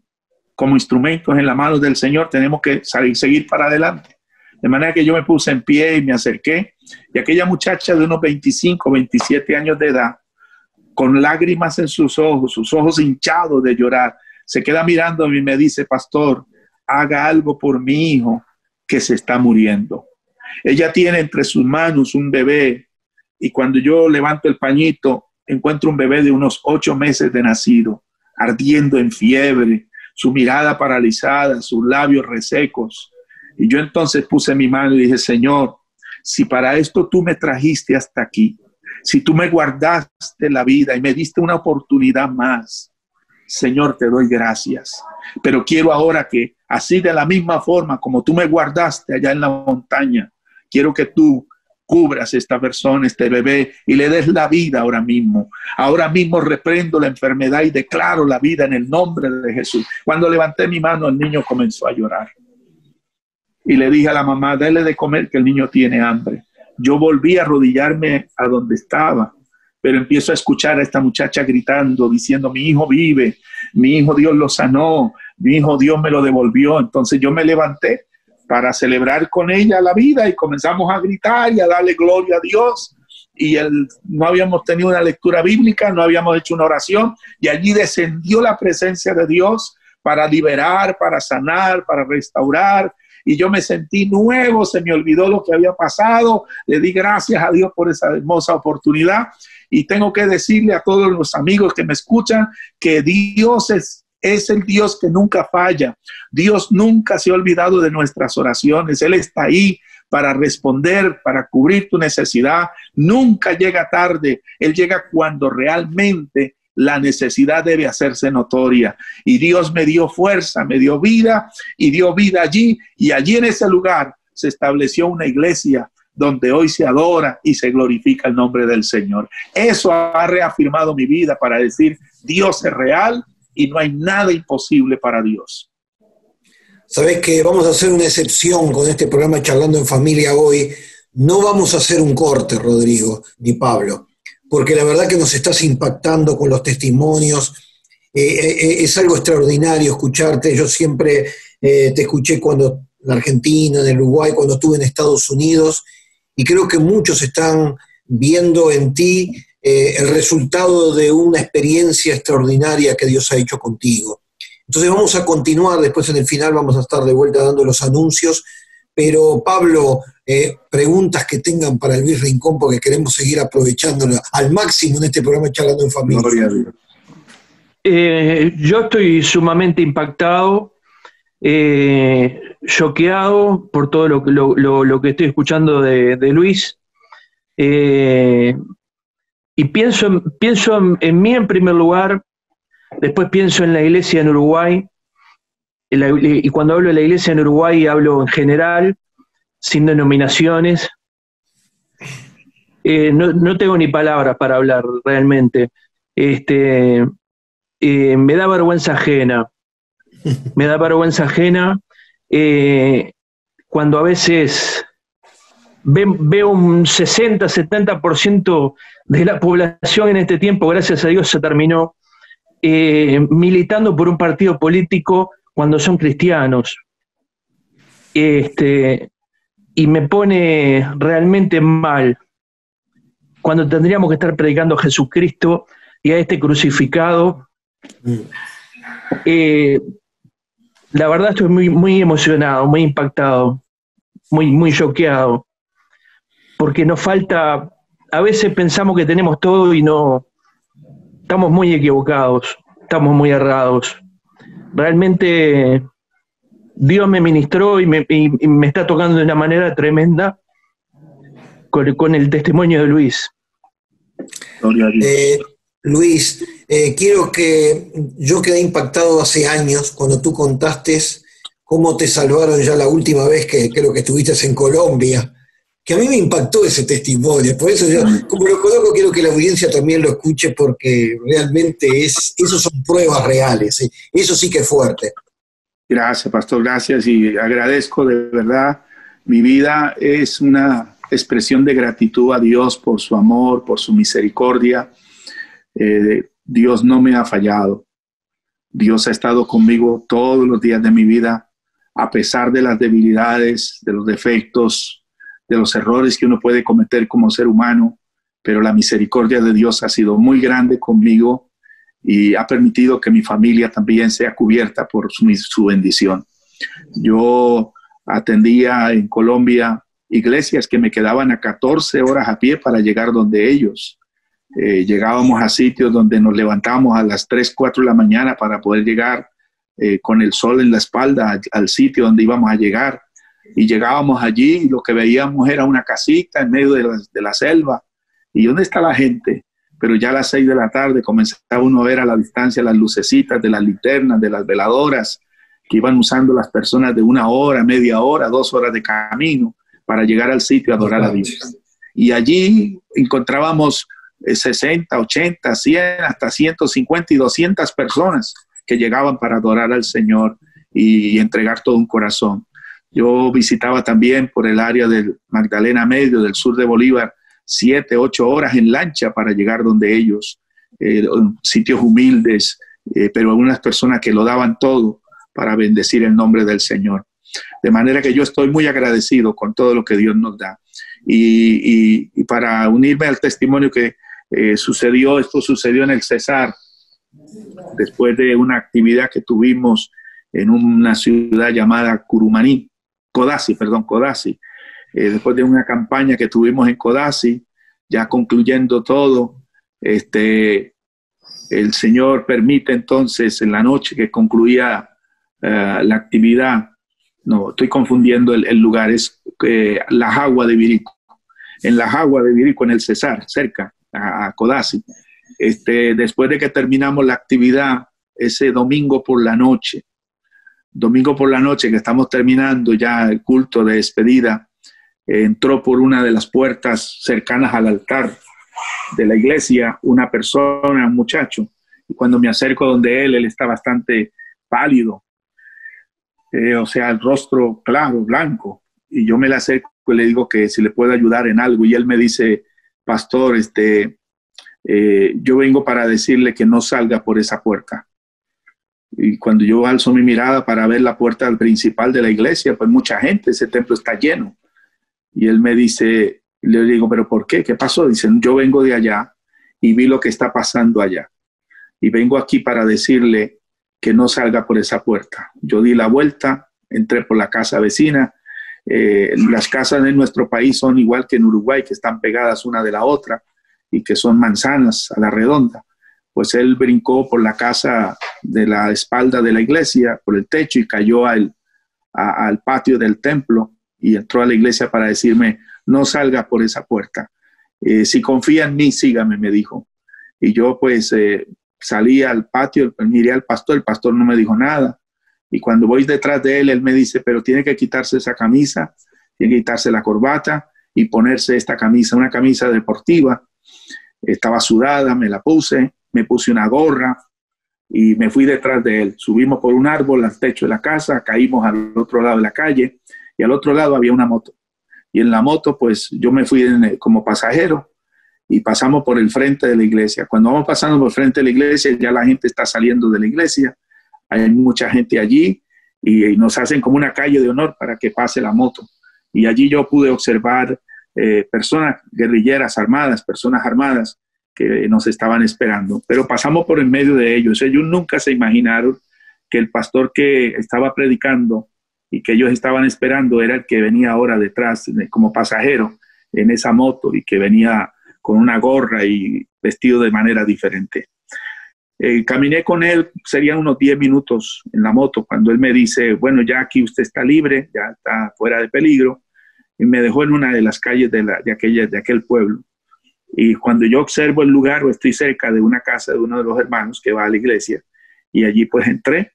Como instrumentos en las manos del Señor tenemos que seguir para adelante. De manera que yo me puse en pie y me acerqué, y aquella muchacha de unos 25, 27 años de edad, con lágrimas en sus ojos hinchados de llorar, se queda mirándome y me dice, pastor, haga algo por mi hijo que se está muriendo. Ella tiene entre sus manos un bebé, y cuando yo levanto el pañito, encuentro un bebé de unos 8 meses de nacido, ardiendo en fiebre, su mirada paralizada, sus labios resecos. Y yo entonces puse mi mano y dije, Señor, si para esto tú me trajiste hasta aquí, si tú me guardaste la vida y me diste una oportunidad más, Señor, te doy gracias. Pero quiero ahora que, así de la misma forma como tú me guardaste allá en la montaña, quiero que tú cubras a esta persona, este bebé, y le des la vida ahora mismo. Ahora mismo reprendo la enfermedad y declaro la vida en el nombre de Jesús. Cuando levanté mi mano, el niño comenzó a llorar. Y le dije a la mamá, dale de comer que el niño tiene hambre. Yo volví a arrodillarme a donde estaba, pero empiezo a escuchar a esta muchacha gritando, diciendo, mi hijo vive, mi hijo Dios lo sanó, mi hijo Dios me lo devolvió. Entonces yo me levanté para celebrar con ella la vida y comenzamos a gritar y a darle gloria a Dios. Y no habíamos tenido una lectura bíblica, no habíamos hecho una oración, y allí descendió la presencia de Dios para liberar, para sanar, para restaurar. Y yo me sentí nuevo, se me olvidó lo que había pasado, le di gracias a Dios por esa hermosa oportunidad. Y tengo que decirle a todos los amigos que me escuchan que Dios es el Dios que nunca falla. Dios nunca se ha olvidado de nuestras oraciones. Él está ahí para responder, para cubrir tu necesidad. Nunca llega tarde. Él llega cuando realmente la necesidad debe hacerse notoria. Y Dios me dio fuerza, me dio vida y dio vida allí. Y allí en ese lugar se estableció una iglesia donde hoy se adora y se glorifica el nombre del Señor. Eso ha reafirmado mi vida para decir, Dios es real y no hay nada imposible para Dios. Sabés que vamos a hacer una excepción con este programa Charlando en Familia hoy. No vamos a hacer un corte, Rodrigo ni Pablo, porque la verdad que nos estás impactando con los testimonios. Es algo extraordinario escucharte. Yo siempre te escuché cuando en Argentina, en el Uruguay, cuando estuve en Estados Unidos, y creo que muchos están viendo en ti el resultado de una experiencia extraordinaria que Dios ha hecho contigo. Entonces vamos a continuar, después en el final vamos a estar de vuelta dando los anuncios, pero Pablo, preguntas que tengan para Luis Rincón, porque queremos seguir aprovechándolo al máximo en este programa Charlando en Familia. Gloria a Dios. Yo estoy sumamente impactado, choqueado por todo lo que estoy escuchando de Luis. y pienso en mí en primer lugar, después pienso en la iglesia en Uruguay, y cuando hablo de la iglesia en Uruguay hablo en general, sin denominaciones. No tengo ni palabras para hablar realmente. Me da vergüenza ajena. Me da vergüenza ajena cuando a veces veo un 60-70% de la población en este tiempo, gracias a Dios se terminó, militando por un partido político cuando son cristianos. Y me pone realmente mal, cuando tendríamos que estar predicando a Jesucristo y a este crucificado. La verdad estoy muy, muy emocionado, muy impactado, muy choqueado, porque nos falta, a veces pensamos que tenemos todo y no, estamos muy equivocados, estamos muy errados. Realmente Dios me ministró y me está tocando de una manera tremenda con el testimonio de Luis. Luis, yo quedé impactado hace años cuando tú contaste cómo te salvaron ya la última vez que creo que estuviste en Colombia, que a mí me impactó ese testimonio, por eso yo, como lo conozco, quiero que la audiencia también lo escuche, porque realmente esos son pruebas reales, eso sí que es fuerte. Gracias, pastor, gracias, y agradezco de verdad. Mi vida es una expresión de gratitud a Dios por su amor, por su misericordia. Dios no me ha fallado. Dios ha estado conmigo todos los días de mi vida, a pesar de las debilidades, de los defectos, de los errores que uno puede cometer como ser humano, pero la misericordia de Dios ha sido muy grande conmigo y ha permitido que mi familia también sea cubierta por su bendición. Yo atendía en Colombia iglesias que me quedaban a 14 horas a pie para llegar donde ellos. Llegábamos a sitios donde nos levantábamos a las 3, 4 de la mañana para poder llegar con el sol en la espalda al sitio donde íbamos a llegar. Y llegábamos allí y lo que veíamos era una casita en medio de la selva. ¿Y dónde está la gente? Pero ya a las 6 de la tarde comenzaba uno a ver a la distancia las lucecitas de las linternas, de las veladoras que iban usando las personas de 1 hora, media hora, 2 horas de camino para llegar al sitio a adorar a Dios. Y allí encontrábamos 60, 80, 100, hasta 150 y 200 personas que llegaban para adorar al Señor y entregar todo un corazón. Yo visitaba también por el área del Magdalena Medio, del sur de Bolívar, 7, 8 horas en lancha para llegar donde ellos, sitios humildes, pero algunas personas que lo daban todo para bendecir el nombre del Señor. De manera que yo estoy muy agradecido con todo lo que Dios nos da. Y para unirme al testimonio que esto sucedió en el Cesar, después de una actividad que tuvimos en una ciudad llamada Codazzi. Después de una campaña que tuvimos en Codazzi, ya concluyendo todo, el Señor permite entonces en la noche que concluía la actividad, no, estoy confundiendo el lugar, es La Jagua de Virico. En La Jagua de Virico, en el Cesar, cerca a Codazzi. Después de que terminamos la actividad, ese domingo por la noche que estamos terminando ya el culto de despedida, entró por una de las puertas cercanas al altar de la iglesia una persona, un muchacho, y cuando me acerco donde él está bastante pálido, o sea, el rostro claro, blanco, y yo me le acerco y le digo que si le puedo ayudar en algo, y él me dice: pastor, yo vengo para decirle que no salga por esa puerta. Y cuando yo alzo mi mirada para ver la puerta principal de la iglesia, pues mucha gente, ese templo está lleno. Y él me dice, le digo, ¿pero por qué? ¿Qué pasó? Dicen, yo vengo de allá y vi lo que está pasando allá. Y vengo aquí para decirle que no salga por esa puerta. Yo di la vuelta, entré por la casa vecina. Las casas de nuestro país son igual que en Uruguay, que están pegadas una de la otra y que son manzanas a la redonda. Pues él brincó por la casa de la espalda de la iglesia, por el techo, y cayó al patio del templo y entró a la iglesia para decirme, no salga por esa puerta. Si confía en mí, sígame, me dijo. Y yo pues salí al patio, miré al pastor, el pastor no me dijo nada. Y cuando voy detrás de él, él me dice, pero tiene que quitarse esa camisa, tiene que quitarse la corbata y ponerse esta camisa, una camisa deportiva. Estaba sudada, me la puse, me puse una gorra y me fui detrás de él. Subimos por un árbol al techo de la casa, caímos al otro lado de la calle y al otro lado había una moto. Y en la moto, pues yo me fui como pasajero y pasamos por el frente de la iglesia. Cuando vamos pasando por el frente de la iglesia, ya la gente está saliendo de la iglesia. Hay mucha gente allí y nos hacen como una calle de honor para que pase la moto. Y allí yo pude observar personas guerrilleras armadas, personas armadas que nos estaban esperando. Pero pasamos por en medio de ellos. Ellos nunca se imaginaron que el pastor que estaba predicando y que ellos estaban esperando era el que venía ahora detrás como pasajero en esa moto y que venía con una gorra y vestido de manera diferente. Caminé con él, serían unos 10 minutos en la moto, cuando él me dice, bueno, ya aquí usted está libre, ya está fuera de peligro, y me dejó en una de las calles de aquel pueblo. Y cuando yo observo el lugar, o estoy cerca de una casa de uno de los hermanos que va a la iglesia, y allí pues entré.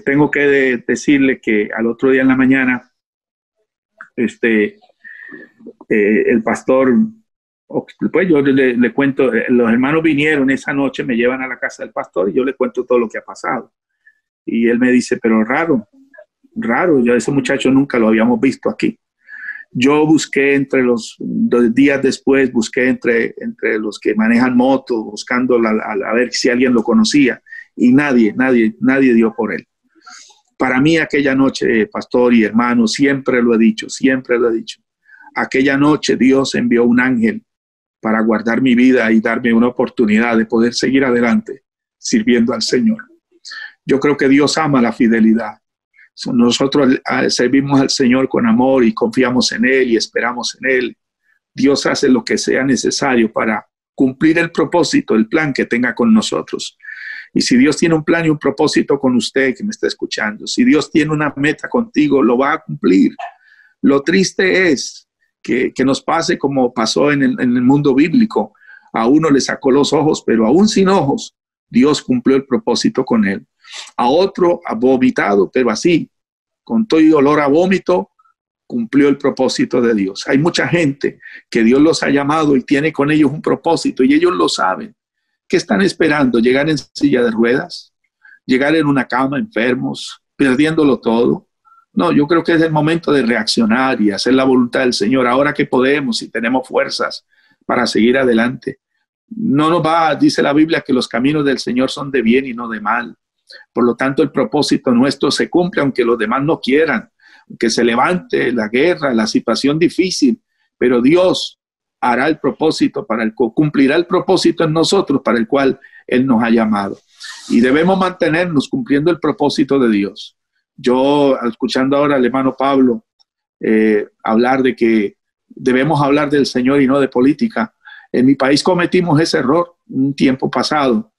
Tengo que decirle que al otro día en la mañana, el pastor, pues yo le cuento, los hermanos vinieron esa noche, me llevan a la casa del pastor y yo le cuento todo lo que ha pasado. Y él me dice, pero raro, ya ese muchacho nunca lo habíamos visto aquí. Yo busqué entre los días después, busqué entre los que manejan motos, buscando a ver si alguien lo conocía y nadie dio por él. Para mí aquella noche, pastor y hermano, siempre lo he dicho, aquella noche Dios envió un ángel para guardar mi vida y darme una oportunidad de poder seguir adelante sirviendo al Señor. Yo creo que Dios ama la fidelidad. Nosotros servimos al Señor con amor y confiamos en Él y esperamos en Él. Dios hace lo que sea necesario para cumplir el propósito, el plan que tenga con nosotros. Y si Dios tiene un plan y un propósito con usted que me está escuchando, si Dios tiene una meta contigo, lo va a cumplir. Lo triste es que nos pase como pasó en el mundo bíblico. A uno le sacó los ojos, pero aún sin ojos, Dios cumplió el propósito con él. A otro ha vomitado, pero así, con todo y olor a vómito, cumplió el propósito de Dios. Hay mucha gente que Dios los ha llamado y tiene con ellos un propósito y ellos lo saben. ¿Qué están esperando? ¿Llegar en silla de ruedas? ¿Llegar en una cama enfermos? ¿Perdiéndolo todo? No, yo creo que es el momento de reaccionar y hacer la voluntad del Señor ahora que podemos y tenemos fuerzas para seguir adelante. No nos va, dice la Biblia, que los caminos del Señor son de bien y no de mal. Por lo tanto, el propósito nuestro se cumple aunque los demás no quieran, que se levante la guerra, la situación difícil, pero Dios hará el propósito, cumplirá el propósito en nosotros para el cual Él nos ha llamado. Y debemos mantenernos cumpliendo el propósito de Dios. Yo, escuchando ahora al hermano Pablo hablar de que debemos hablar del Señor y no de política, en mi país cometimos ese error un tiempo pasado,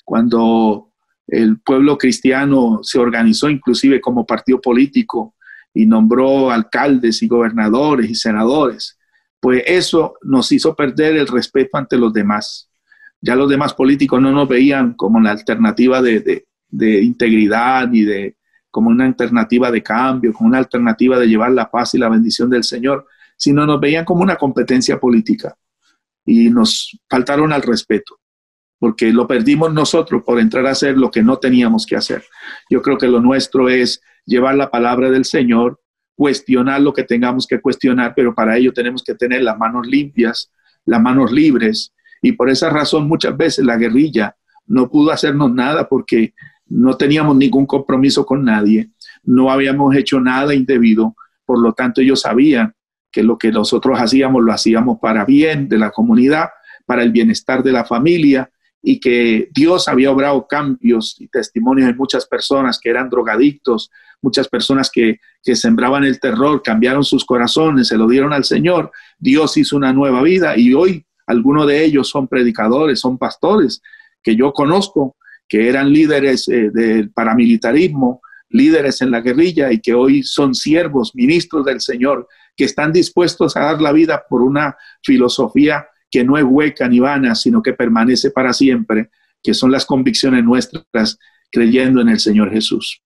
cuando el pueblo cristiano se organizó inclusive como partido político y nombró alcaldes y gobernadores y senadores. Pues eso nos hizo perder el respeto ante los demás. Ya los demás políticos no nos veían como la alternativa de integridad ni como una alternativa de cambio, como una alternativa de llevar la paz y la bendición del Señor, sino nos veían como una competencia política y nos faltaron al respeto, porque lo perdimos nosotros por entrar a hacer lo que no teníamos que hacer. Yo creo que lo nuestro es llevar la palabra del Señor, cuestionar lo que tengamos que cuestionar, pero para ello tenemos que tener las manos limpias, las manos libres, y por esa razón muchas veces la guerrilla no pudo hacernos nada porque no teníamos ningún compromiso con nadie, no habíamos hecho nada indebido, por lo tanto ellos sabían que lo que nosotros hacíamos lo hacíamos para bien de la comunidad, para el bienestar de la familia, y que Dios había obrado cambios y testimonios en muchas personas que eran drogadictos, muchas personas que sembraban el terror, cambiaron sus corazones, se lo dieron al Señor. Dios hizo una nueva vida y hoy algunos de ellos son predicadores, son pastores que yo conozco, que eran líderes del paramilitarismo líderes en la guerrilla y que hoy son siervos, ministros del Señor, que están dispuestos a dar la vida por una filosofía que no es hueca ni vana, sino que permanece para siempre, que son las convicciones nuestras, creyendo en el Señor Jesús.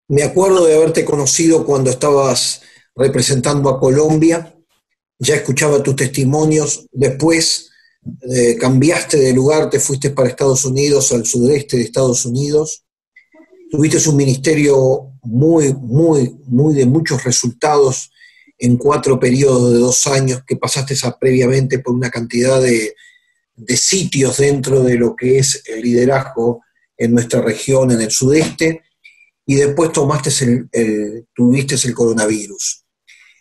Me acuerdo de haberte conocido cuando estabas representando a Colombia, ya escuchaba tus testimonios, después cambiaste de lugar, te fuiste para Estados Unidos, al sudeste de Estados Unidos, tuviste un ministerio muy de muchos resultados en 4 periodos de 2 años que pasaste previamente por una cantidad de sitios dentro de lo que es el liderazgo en nuestra región, en el sudeste, y después tuviste el coronavirus.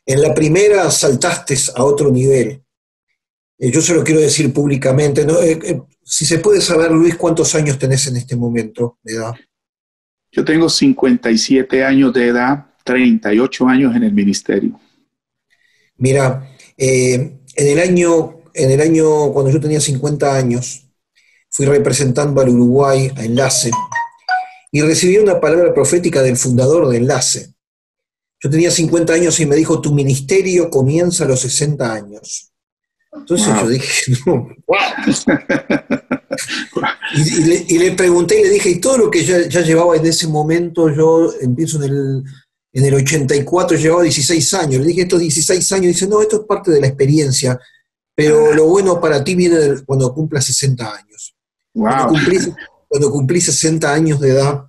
En la primera saltaste a otro nivel. Yo se lo quiero decir públicamente, ¿no? Si se puede saber, Luis, ¿cuántos años tenés en este momento de edad? Yo tengo 57 años de edad, 38 años en el ministerio. Mira, en el año, cuando yo tenía 50 años, fui representando al Uruguay a Enlace y recibí una palabra profética del fundador de Enlace. Yo tenía 50 años y me dijo, tu ministerio comienza a los 60 años. Entonces yo dije, no, y le pregunté y le dije, y todo lo que ya llevaba en ese momento, yo empiezo en el 84, llevaba 16 años. Le dije, estos 16 años, dice, no, esto es parte de la experiencia, pero lo bueno para ti viene cuando cumplas 60 años. Wow. Cuando cumplí 60 años de edad,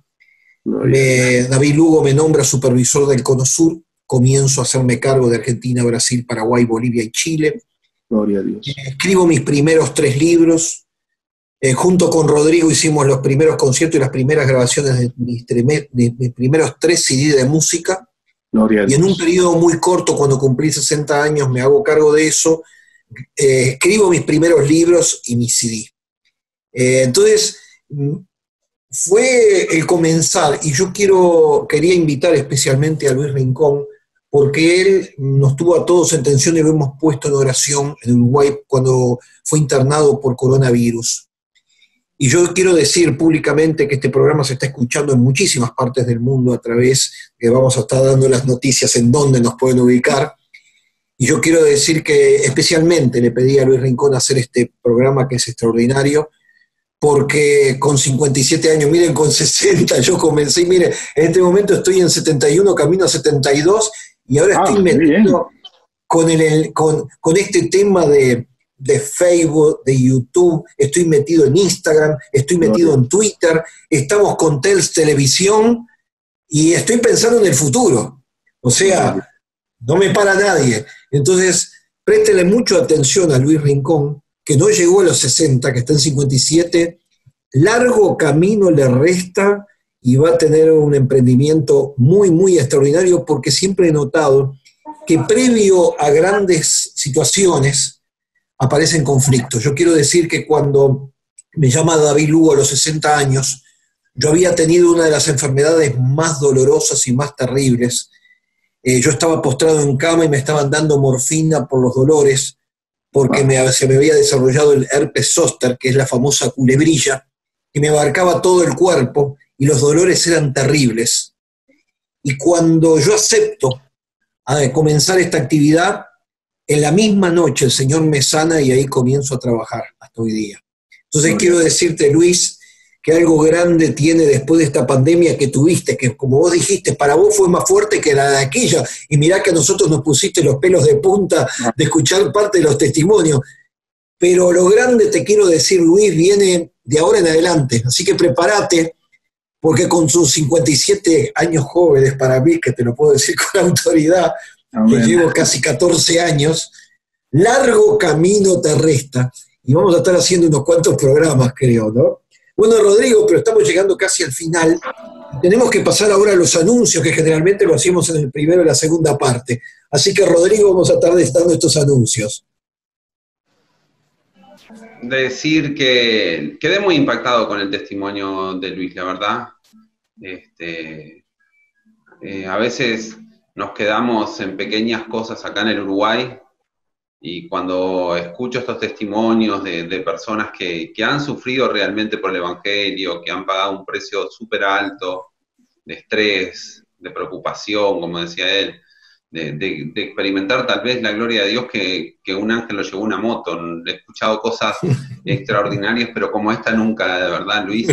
David Lugo me nombra supervisor del Cono Sur, comienzo a hacerme cargo de Argentina, Brasil, Paraguay, Bolivia y Chile. Gloria a Dios. Escribo mis primeros 3 libros. Junto con Rodrigo hicimos los primeros conciertos y las primeras grabaciones de mis primeros 3 CD de música. Gloria a Dios. Y en un periodo muy corto, cuando cumplí 60 años, me hago cargo de eso. Escribo mis primeros libros y mis CD. Entonces, fue el comenzar, y yo quería invitar especialmente a Luis Rincón, porque él nos tuvo a todos en tensión y lo hemos puesto en oración en Uruguay cuando fue internado por coronavirus. Y yo quiero decir públicamente que este programa se está escuchando en muchísimas partes del mundo a través, que vamos a estar dando las noticias en dónde nos pueden ubicar. Y yo quiero decir que especialmente le pedí a Luis Rincón hacer este programa que es extraordinario, porque con 57 años, miren, con 60 yo comencé, y miren, en este momento estoy en 71, camino a 72, y ahora estoy metido con este tema de Facebook, de YouTube, estoy metido en Instagram, estoy metido en Twitter, estamos con Tels Televisión, y estoy pensando en el futuro. O sea, no me para nadie. Entonces, préstele mucha atención a Luis Rincón, que no llegó a los 60, que está en 57, largo camino le resta y va a tener un emprendimiento muy extraordinario, porque siempre he notado que previo a grandes situaciones aparecen conflictos. Yo quiero decir que cuando me llama David Lugo a los 60 años, yo había tenido una de las enfermedades más dolorosas y más terribles. Yo estaba postrado en cama y me estaban dando morfina por los dolores, porque se me había desarrollado el herpes zóster, que es la famosa culebrilla, que me abarcaba todo el cuerpo, y los dolores eran terribles. Y cuando yo acepto comenzar esta actividad, en la misma noche el Señor me sana y ahí comienzo a trabajar hasta hoy día. Entonces quiero decirte, Luis, que algo grande tiene después de esta pandemia que tuviste, que como vos dijiste, para vos fue más fuerte que la de aquella, y mirá que a nosotros nos pusiste los pelos de punta de escuchar parte de los testimonios. Pero lo grande, te quiero decir, Luis, viene de ahora en adelante. Así que prepárate, porque con sus 57 años jóvenes, para mí, que te lo puedo decir con autoridad, que llevo casi 14 años, largo camino te resta. Y vamos a estar haciendo unos cuantos programas, creo, ¿no? Bueno, Rodrigo, pero estamos llegando casi al final. Tenemos que pasar ahora a los anuncios, que generalmente lo hacemos en el primero y la segunda parte. Así que, Rodrigo, vamos a estar dando estos anuncios. Decir que quedé muy impactado con el testimonio de Luis, la verdad. A veces nos quedamos en pequeñas cosas acá en el Uruguay, Y cuando escucho estos testimonios de personas que han sufrido realmente por el Evangelio, que han pagado un precio súper alto de estrés, de preocupación, como decía él, de experimentar tal vez la gloria de Dios que un ángel lo llevó una moto. He escuchado cosas extraordinarias, pero como esta nunca, de verdad, Luis.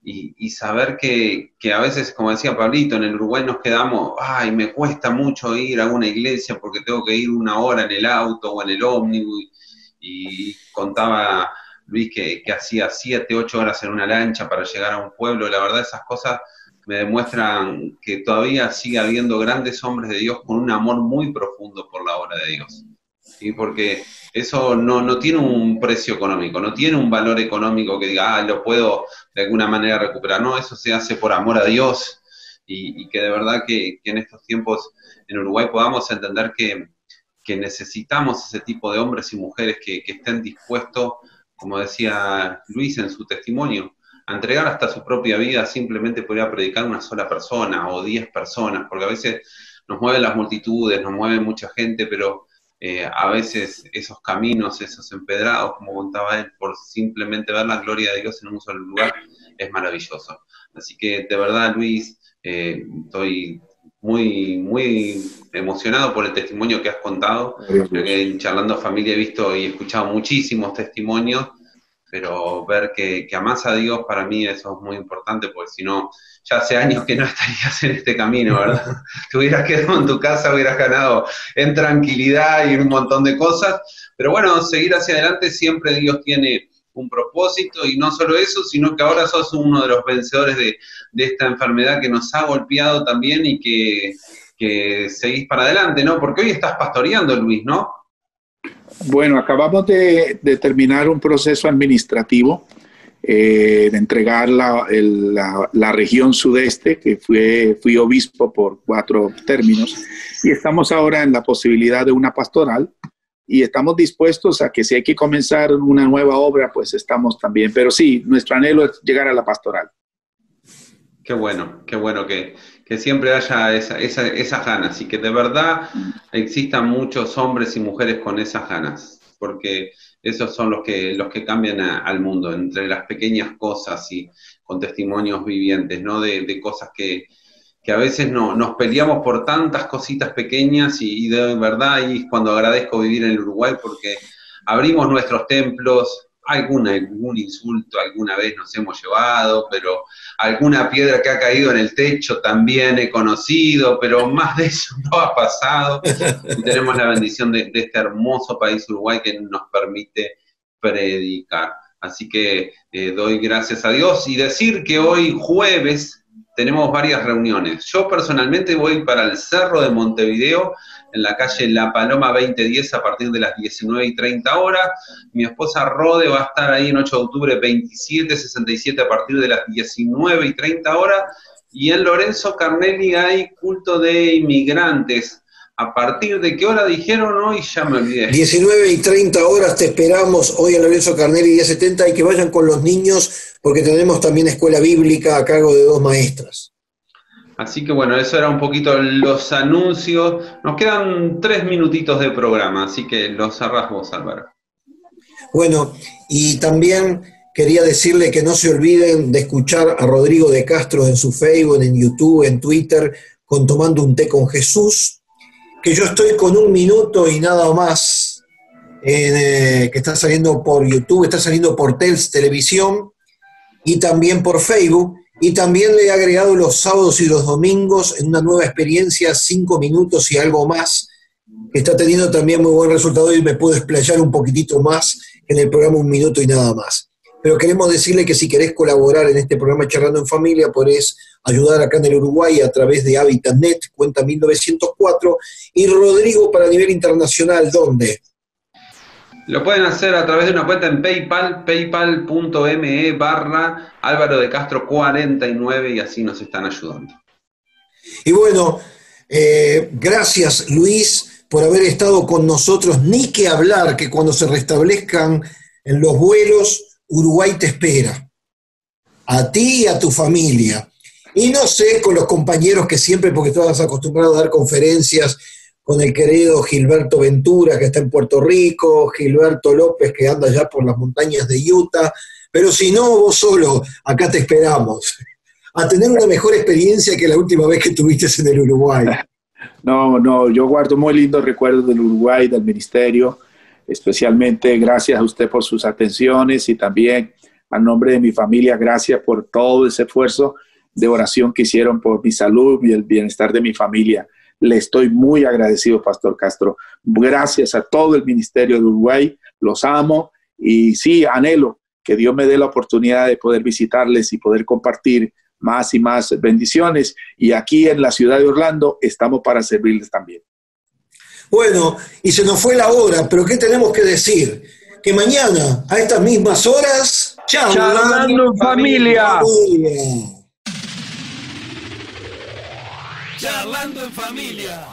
Y saber que a veces, como decía Pablito, en el Uruguay nos quedamos, ay, me cuesta mucho ir a una iglesia porque tengo que ir 1 hora en el auto o en el ómnibus. Y contaba Luis que hacía 7, 8 horas en una lancha para llegar a un pueblo. La verdad, esas cosas me demuestran que todavía sigue habiendo grandes hombres de Dios con un amor muy profundo por la obra de Dios. ¿Sí? Porque eso no tiene un precio económico, no tiene un valor económico que diga, lo puedo de alguna manera recuperar. No, eso se hace por amor a Dios y que de verdad que en estos tiempos en Uruguay podamos entender que necesitamos ese tipo de hombres y mujeres que estén dispuestos, como decía Luis en su testimonio, a entregar hasta su propia vida simplemente por ir a predicar una sola persona o 10 personas, porque a veces nos mueven las multitudes, nos mueve mucha gente, pero a veces esos caminos, esos empedrados, como contaba él, por simplemente ver la gloria de Dios en un solo lugar, es maravilloso. Así que de verdad, Luis, estoy muy, muy emocionado por el testimonio que has contado. Creo que en Charlando Familia he visto y escuchado muchísimos testimonios, pero ver que amás a Dios, para mí eso es muy importante, porque si no, ya hace años que no estarías en este camino, ¿verdad? Te hubieras quedado en tu casa, hubieras ganado en tranquilidad y un montón de cosas, pero bueno, seguir hacia adelante, siempre Dios tiene un propósito, y no solo eso, sino que ahora sos uno de los vencedores de esta enfermedad que nos ha golpeado también, y que seguís para adelante, ¿no? Porque hoy estás pastoreando, Luis, ¿no? Bueno, acabamos de terminar un proceso administrativo de entregar la región sudeste, que fui obispo por 4 términos, y estamos ahora en la posibilidad de una pastoral, y estamos dispuestos a que si hay que comenzar una nueva obra, pues estamos también. Pero sí, nuestro anhelo es llegar a la pastoral. Qué bueno que siempre haya esas ganas, y que de verdad existan muchos hombres y mujeres con esas ganas, porque esos son los que cambian al mundo, entre las pequeñas cosas y con testimonios vivientes, ¿no? De cosas que a veces nos peleamos por tantas cositas pequeñas, y de verdad ahí es cuando agradezco vivir en el Uruguay, porque abrimos nuestros templos. Algún insulto alguna vez nos hemos llevado, pero alguna piedra que ha caído en el techo también he conocido, pero más de eso no ha pasado. Y tenemos la bendición de este hermoso país Uruguay que nos permite predicar. Así que doy gracias a Dios, y decir que hoy jueves tenemos varias reuniones. Yo personalmente voy para el Cerro de Montevideo, en la calle La Paloma 2010, a partir de las 19:30 horas. Mi esposa Rode va a estar ahí en 8 de octubre 2767 a partir de las 19:30 horas. Y en Lorenzo Carnelli hay culto de inmigrantes. ¿A partir de qué hora dijeron hoy? Ya me olvidé. 19:30 horas te esperamos hoy en Lorenzo Carnelli 1070, y que vayan con los niños, porque tenemos también escuela bíblica a cargo de 2 maestras. Así que bueno, eso era un poquito los anuncios. Nos quedan 3 minutitos de programa, así que los cerrás vos, Álvaro. Bueno, y también quería decirle que no se olviden de escuchar a Rodrigo de Castro en su Facebook, en YouTube, en Twitter, con Tomando un Té con Jesús, que yo estoy con 1 minuto y nada más, que está saliendo por YouTube, está saliendo por Tels Televisión y también por Facebook. Y también le he agregado los sábados y los domingos en una nueva experiencia, 5 minutos y algo más, que está teniendo también muy buen resultado, y me puedo explayar un poquitito más en el programa 1 minuto y nada más. Pero queremos decirle que si querés colaborar en este programa Charlando en Familia, podés ayudar acá en el Uruguay a través de HabitatNet, cuenta 1904, y Rodrigo para nivel internacional, ¿dónde? Lo pueden hacer a través de una cuenta en PayPal, paypal.me/Álvaro de Castro 49, y así nos están ayudando. Y bueno, gracias Luis por haber estado con nosotros. Ni que hablar que cuando se restablezcan en los vuelos, Uruguay te espera. A ti y a tu familia. Y no sé, con los compañeros que siempre, porque tú estás acostumbrado a dar conferencias con el querido Gilberto Ventura, que está en Puerto Rico, Gilberto López, que anda allá por las montañas de Utah, pero si no, vos solo, acá te esperamos, a tener una mejor experiencia que la última vez que estuviste en el Uruguay. No, yo guardo muy lindos recuerdos del Uruguay, del ministerio, especialmente gracias a usted por sus atenciones y también a nombre de mi familia, gracias por todo ese esfuerzo de oración que hicieron por mi salud y el bienestar de mi familia. Le estoy muy agradecido, Pastor Castro. Gracias a todo el ministerio de Uruguay, los amo y sí, anhelo que Dios me dé la oportunidad de poder visitarles y poder compartir más y más bendiciones. Y aquí en la ciudad de Orlando estamos para servirles también. Bueno, y se nos fue la hora, pero ¿qué tenemos que decir? Que mañana, a estas mismas horas, Charlando en familia. Charlando en familia.